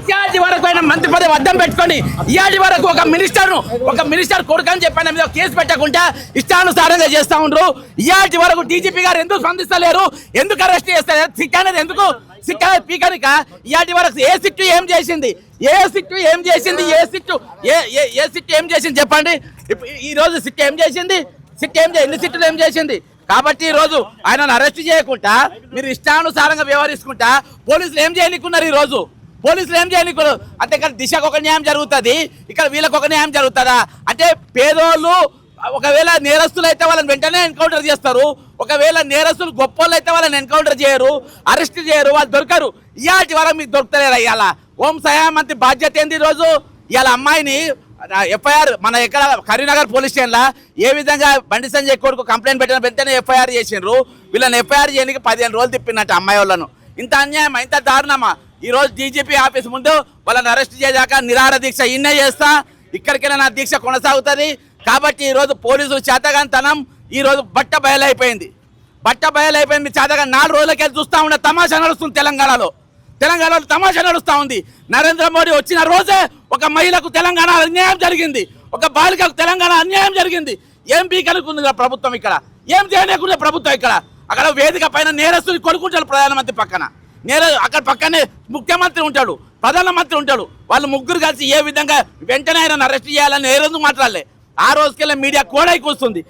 ఇయాటి వరకు ఆయన మంత్రి పదవి అడ్డం పెట్టుకొని ఇయాటి వరకు ఒక మినిస్టర్ కొడుకు అని చెప్పిన మీద కేసు పెట్టకుండా ఇష్టానుసారంగా చేస్తా ఉండరు. ఇయాటి వరకు డీజీపీ గారు ఎందుకు స్పందిస్తలేరు, ఎందుకు అరెస్ట్ చేస్తారు? సిక్ అనేది ఎందుకు సిక్ అనేది పీకనిక ఇయాటి వరకు ఏ సిట్టు ఏం చేసింది, ఏ సిట్టు ఏం చేసింది, ఏ సిట్టు ఏం చేసింది చెప్పండి. ఈ రోజు సిట్ ఏం చేసింది, సిట్ ఏం ఎన్ని సిట్టులు ఏం చేసింది? కాబట్టి ఈ రోజు ఆయనను అరెస్ట్ చేయకుండా మీరు ఇష్టానుసారంగా వ్యవహరించుకుంటా పోలీసులు ఏం చేయనికున్నారు? ఈ రోజు పోలీసులు ఏం చేయనికున్నారు అంటే ఇక్కడ దిశకు ఒక న్యాయం జరుగుతుంది, ఇక్కడ వీళ్ళకి ఒక న్యాయం జరుగుతుందా? అంటే పేదోళ్ళు ఒకవేళ నేరస్తులు అయితే వాళ్ళని వెంటనే ఎన్కౌంటర్ చేస్తారు, ఒకవేళ నేరస్తులు గొప్పోళ్ళు అయితే వాళ్ళని ఎన్కౌంటర్ చేయరు, అరెస్ట్ చేయరు, వాళ్ళు దొరకరు. ఇయాటి వరకు మీకు దొరుకుతలేరు. ఇవాళ హోంశాఖ మంత్రి బాధ్యత ఏంది? ఈరోజు ఇవాళ అమ్మాయిని ఎఫ్ఐఆర్ మన ఎక్కడ కరీంనగర్ పోలీస్ స్టేషన్లో ఏ విధంగా బండి సంజయ్ కొడుకు కంప్లైంట్ పెట్టిన వెంటనే ఎఫ్ఐఆర్ చేసిండ్రు. వీళ్ళని ఎఫ్ఐఆర్ చేయడానికి 15 రోజులు తిప్పినట్టు అమ్మాయి వాళ్ళను. ఇంత అన్యాయమా, ఇంత దారుణమా? ఈరోజు డీజీపీ ఆఫీస్ ముందు వాళ్ళని అరెస్ట్ చేశాక నిరాహార దీక్ష ఇన్నే చేస్తా, ఇక్కడికైనా నా దీక్ష కొనసాగుతుంది. కాబట్టి ఈరోజు పోలీసులు చేతగానితనం ఈరోజు బట్ట బయలైపోయింది. చేతగా 4 రోజులకి చూస్తూ ఉన్న తమాషా నడుస్తుంది తెలంగాణలో తమాషా నడుస్తూ ఉంది. నరేంద్ర మోడీ వచ్చిన రోజే ఒక మహిళకు తెలంగాణ అన్యాయం జరిగింది, ఒక బాలికకు తెలంగాణ అన్యాయం జరిగింది. ఏం పీకనుకుంది ప్రభుత్వం ఇక్కడ? ఏం చేయలేకుండా ప్రభుత్వం ఇక్కడ? అక్కడ వేదిక పైన నేరస్తుని కొనుక్కుంటాడు ప్రధానమంత్రి పక్కన, అక్కడ పక్కనే ముఖ్యమంత్రి ఉంటాడు, ప్రధానమంత్రి ఉంటాడు. వాళ్ళు ముగ్గురు కలిసి ఏ విధంగా వెంటనే ఆయన అరెస్ట్ చేయాలని ఏ రోజు మాట్లాడలే. ఆ రోజుకెళ్ళి మీడియా కోడై కూస్తుంది.